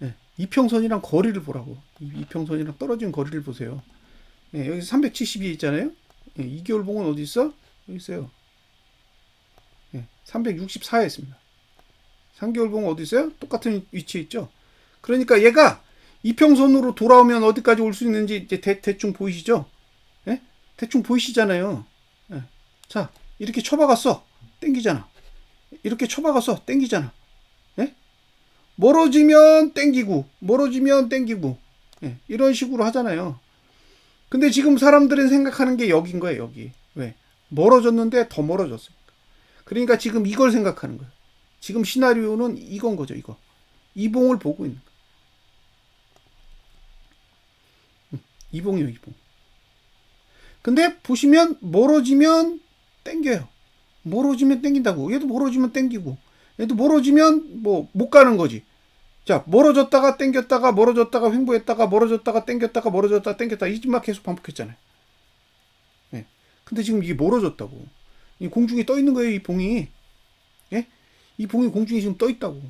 예, 이평선이랑 거리를 보라고. 이평선이랑 떨어진 거리를 보세요. 예, 여기 370이 있잖아요. 예, 2개월봉은 어디 있어? 여기 있어요. 예, 364에 있습니다. 3개월봉은 어디 있어요? 똑같은 위치에 있죠. 그러니까 얘가 이평선으로 돌아오면 어디까지 올 수 있는지 이제 대충 보이시죠? 예? 대충 보이시잖아요. 예. 자, 이렇게 쳐박았어. 땡기잖아. 이렇게 쳐박았어. 땡기잖아. 예? 멀어지면 땡기고, 멀어지면 땡기고. 예, 이런 식으로 하잖아요. 근데 지금 사람들은 생각하는 게 여긴 거예요, 여기. 왜? 멀어졌는데 더 멀어졌어요. 그러니까 지금 이걸 생각하는 거예요. 지금 시나리오는 이건 거죠, 이거. 이봉을 보고 있는 거예요. 이봉이요, 이봉. 근데 보시면 멀어지면 땡겨요. 멀어지면 땡긴다고. 얘도 멀어지면 땡기고. 얘도 멀어지면 뭐 못 가는 거지. 자, 멀어졌다가 땡겼다가 멀어졌다가 횡보했다가 멀어졌다가 땡겼다가 멀어졌다가 땡겼다가 이 집만 계속 반복했잖아요. 네. 근데 지금 이게 멀어졌다고. 이 공중에 떠 있는 거예요, 이 봉이. 예? 이 봉이 공중에 지금 떠 있다고.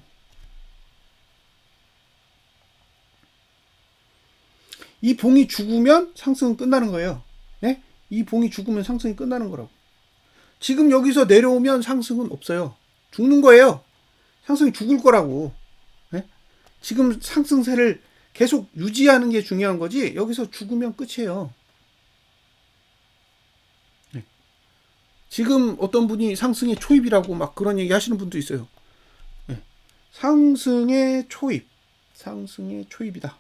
이 봉이 죽으면 상승은 끝나는 거예요. 예? 이 봉이 죽으면 상승이 끝나는 거라고. 지금 여기서 내려오면 상승은 없어요. 죽는 거예요. 상승이 죽을 거라고. 예? 지금 상승세를 계속 유지하는 게 중요한 거지, 여기서 죽으면 끝이에요. 예. 지금 어떤 분이 상승의 초입이라고 막 그런 얘기 하시는 분도 있어요. 예. 상승의 초입. 상승의 초입이다.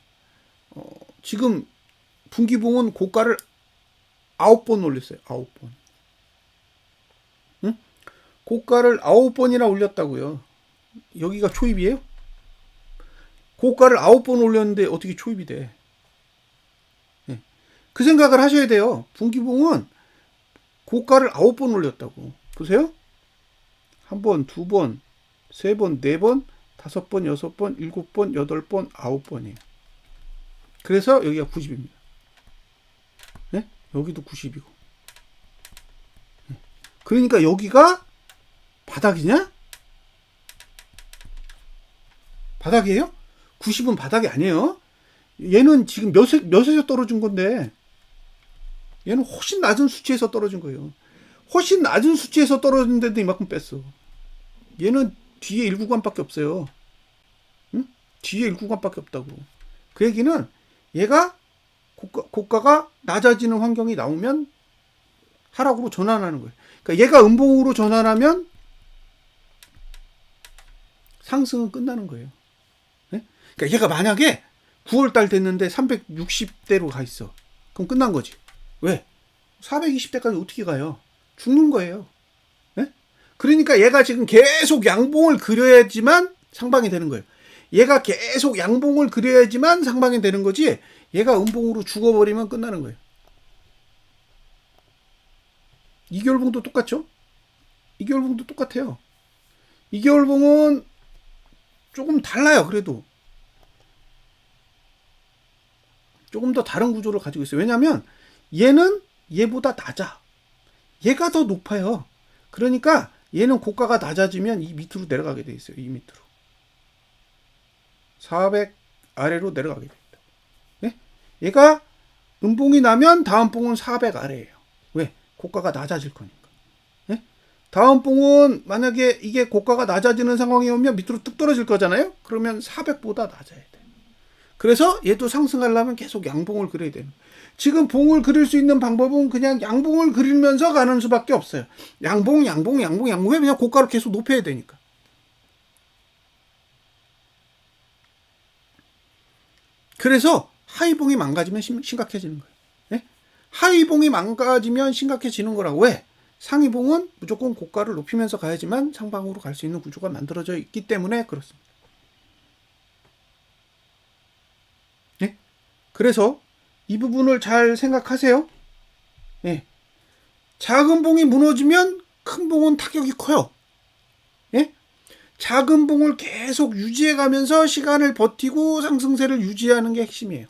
지금 분기봉은 고가를 9번 올렸어요. 9번. 응? 고가를 9번이나 올렸다고요. 여기가 초입이에요? 고가를 9번 올렸는데 어떻게 초입이 돼? 네. 그 생각을 하셔야 돼요. 분기봉은 고가를 9번 올렸다고. 보세요. 한 번, 두 번, 세 번, 네 번, 5번, 6번, 7번, 8번, 9번이에요. 그래서 여기가 90입니다. 네? 여기도 90이고. 네. 그러니까 여기가 바닥이냐? 바닥이에요? 90은 바닥이 아니에요. 얘는 지금 몇에서 떨어진 건데, 얘는 훨씬 낮은 수치에서 떨어진 거예요. 훨씬 낮은 수치에서 떨어진데도 이만큼 뺐어. 얘는 뒤에 1구간밖에 없어요. 응? 뒤에 1구간밖에 없다고. 그 얘기는 얘가 고가가 낮아지는 환경이 나오면 하락으로 전환하는 거예요. 그러니까 얘가 음봉으로 전환하면 상승은 끝나는 거예요. 네? 그러니까 얘가 만약에 9월달 됐는데 360대로 가 있어. 그럼 끝난 거지. 왜? 420대까지 어떻게 가요? 죽는 거예요. 네? 그러니까 얘가 지금 계속 양봉을 그려야지만 상방이 되는 거예요. 얘가 계속 양봉을 그려야지만 상방이 되는 거지, 얘가 음봉으로 죽어버리면 끝나는 거예요. 이겨울봉도 똑같죠? 이겨울봉도 똑같아요. 이겨울봉은 조금 달라요. 그래도 조금 더 다른 구조를 가지고 있어요. 왜냐하면 얘는 얘보다 낮아. 얘가 더 높아요. 그러니까 얘는 고가가 낮아지면 이 밑으로 내려가게 돼 있어요. 이 밑으로 400 아래로 내려가게 됩니다. 네? 얘가 음봉이 나면 다음 봉은 400 아래예요. 왜? 고가가 낮아질 거니까. 네? 다음 봉은 만약에 이게 고가가 낮아지는 상황이 오면 밑으로 뚝 떨어질 거잖아요. 그러면 400보다 낮아야 돼. 그래서 얘도 상승하려면 계속 양봉을 그려야 되는 거예요. 지금 봉을 그릴 수 있는 방법은 그냥 양봉을 그리면서 가는 수밖에 없어요. 양봉. 왜? 그냥 고가를 계속 높여야 되니까. 그래서 하이봉이 망가지면 심각해지는 거예요. 네? 하이봉이 망가지면 심각해지는 거라고. 왜? 상위봉은 무조건 고가를 높이면서 가야지만 상방으로 갈 수 있는 구조가 만들어져 있기 때문에 그렇습니다. 네? 그래서 이 부분을 잘 생각하세요. 네. 작은 봉이 무너지면 큰 봉은 타격이 커요. 네? 작은 봉을 계속 유지해 가면서 시간을 버티고 상승세를 유지하는 게 핵심이에요.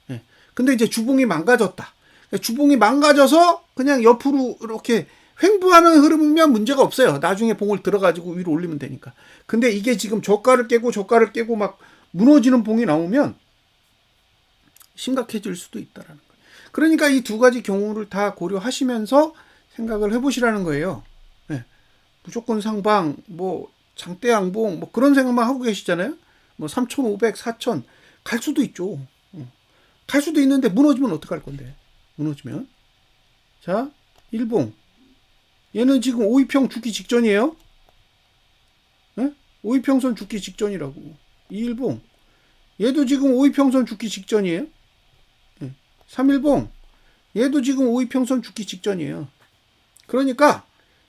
네. 근데 이제 주봉이 망가졌다. 주봉이 망가져서 그냥 옆으로 이렇게 횡보하는 흐름이면 문제가 없어요. 나중에 봉을 들어가지고 위로 올리면 되니까. 근데 이게 지금 저가를 깨고 막 무너지는 봉이 나오면 심각해질 수도 있다라는 거예요. 그러니까 이 두 가지 경우를 다 고려하시면서 생각을 해보시라는 거예요. 네. 무조건 상방, 뭐 장대 양봉, 뭐 그런 생각만 하고 계시잖아요. 뭐 3,500, 4,000 갈 수도 있죠. 갈 수도 있는데 무너지면 어떡할 건데? 무너지면. 자, 일봉. 얘는 지금 5위평 죽기 직전이에요. 네? 5위평선 죽기 직전이라고. 2일봉 얘도 지금 5이평선 죽기 직전이에요. 3일봉 얘도 지금 5이평선 죽기 직전이에요. 그러니까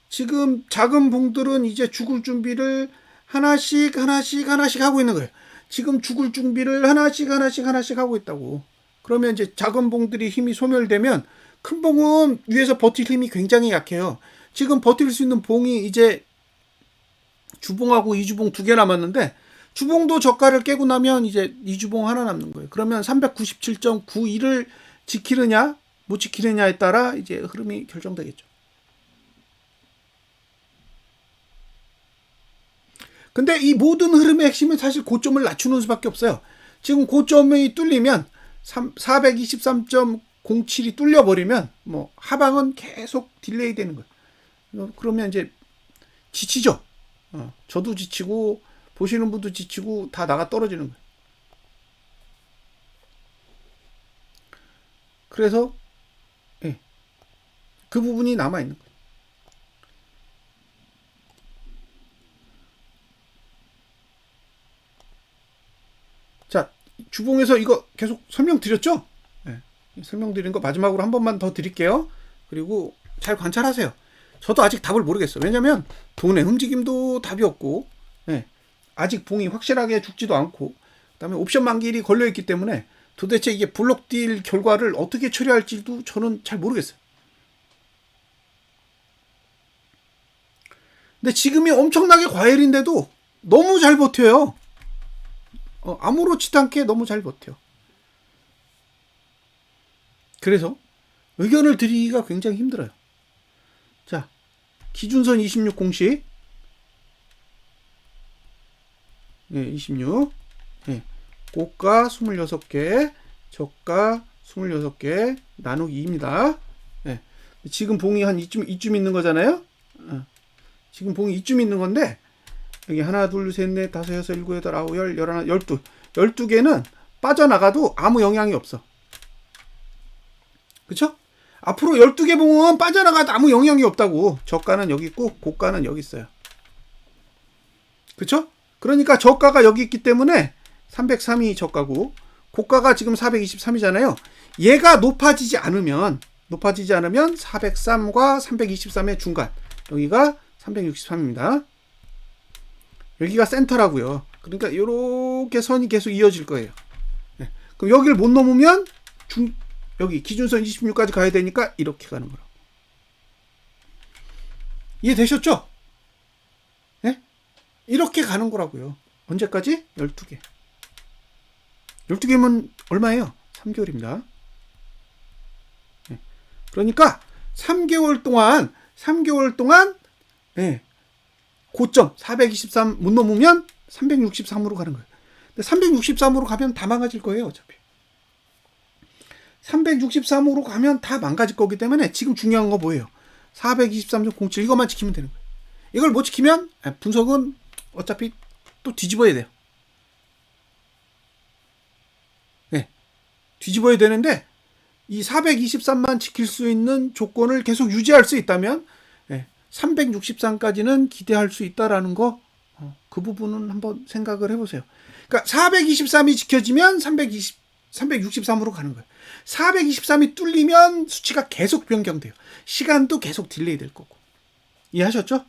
지금 작은 봉들은 이제 죽을 준비를 하나씩 하고 있는 거예요. 지금 죽을 준비를 하나씩 하고 있다고. 그러면 이제 작은 봉들이 힘이 소멸되면 큰 봉은 위에서 버틸 힘이 굉장히 약해요. 지금 버틸 수 있는 봉이 이제 주봉하고 이주봉 2개 남았는데, 주봉도 저가를 깨고 나면 이제 이주봉 하나 남는 거예요. 그러면 397.91을 지키느냐 못 지키느냐에 따라 이제 흐름이 결정되겠죠. 근데 이 모든 흐름의 핵심은 사실 고점을 낮추는 수밖에 없어요. 지금 고점이 뚫리면 423.07이 뚫려버리면 뭐 하방은 계속 딜레이 되는 거예요. 그러면 이제 지치죠. 저도 지치고 보시는 분도 지치고 다 나가 떨어지는 거예요. 그래서 그 부분이 남아 있는 거예요. 자, 주봉에서 이거 계속 설명드렸죠? 설명드린 거 마지막으로 한 번만 더 드릴게요. 그리고 잘 관찰하세요. 저도 아직 답을 모르겠어요. 왜냐면 돈의 움직임도 답이 없고, 아직 봉이 확실하게 죽지도 않고, 그다음에 옵션 만기일이 걸려있기 때문에 도대체 이게 블록딜 결과를 어떻게 처리할지도 저는 잘 모르겠어요. 근데 지금이 엄청나게 과열인데도 너무 잘 버텨요. 아무렇지도 않게 너무 잘 버텨요. 그래서 의견을 드리기가 굉장히 힘들어요. 자, 기준선 26 공식. 26. 고가 26개, 저가 26개, 나누기 2입니다. 지금 봉이 한 이쯤 있는 거잖아요. 지금 봉이 이쯤 있는 건데, 여기 하나, 둘, 셋, 넷, 다섯, 여섯, 일곱, 여덟, 아홉, 열, 열하나, 12개는 빠져나가도 아무 영향이 없어. 그쵸? 앞으로 12개 봉은 빠져나가도 아무 영향이 없다고. 저가는 여기 있고 고가는 여기 있어요. 그쵸? 그러니까 저가가 여기 있기 때문에 303이 저가고, 고가가 지금 423이잖아요. 얘가 높아지지 않으면 403과 323의 중간, 여기가 363입니다. 여기가 센터라고요. 그러니까 이렇게 선이 계속 이어질 거예요. 그럼 여기를 못 넘으면 여기 기준선 26까지 가야 되니까 이렇게 가는 거라고. 이해되셨죠? 이렇게 가는 거라고요. 언제까지? 12개. 12개면 얼마예요? 3개월입니다. 그러니까 3개월 동안 고점 423 못 넘으면 363으로 가는 거예요. 근데 363으로 가면 다 망가질 거예요, 어차피. 363으로 가면 다 망가질 거기 때문에 지금 중요한 거 뭐예요? 423.07 이것만 지키면 되는 거예요. 이걸 못 지키면 분석은 어차피 또 뒤집어야 돼요. 뒤집어야 되는데 이 423만 지킬 수 있는 조건을 계속 유지할 수 있다면 363까지는 기대할 수 있다라는 거, 그 부분은 한번 생각을 해보세요. 그러니까 423이 지켜지면 363으로 가는 거예요. 423이 뚫리면 수치가 계속 변경돼요. 시간도 계속 딜레이 될 거고. 이해하셨죠?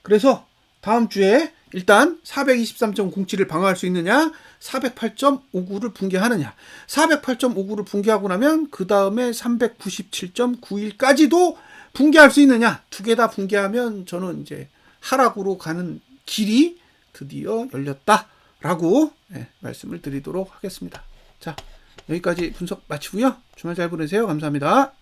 그래서 다음 주에 일단 423.07을 방어할 수 있느냐, 408.59를 붕괴하느냐. 408.59를 붕괴하고 나면 그 다음에 397.91까지도 붕괴할 수 있느냐. 두 개 다 붕괴하면 저는 이제 하락으로 가는 길이 드디어 열렸다라고 말씀을 드리도록 하겠습니다. 자, 여기까지 분석 마치고요. 주말 잘 보내세요. 감사합니다.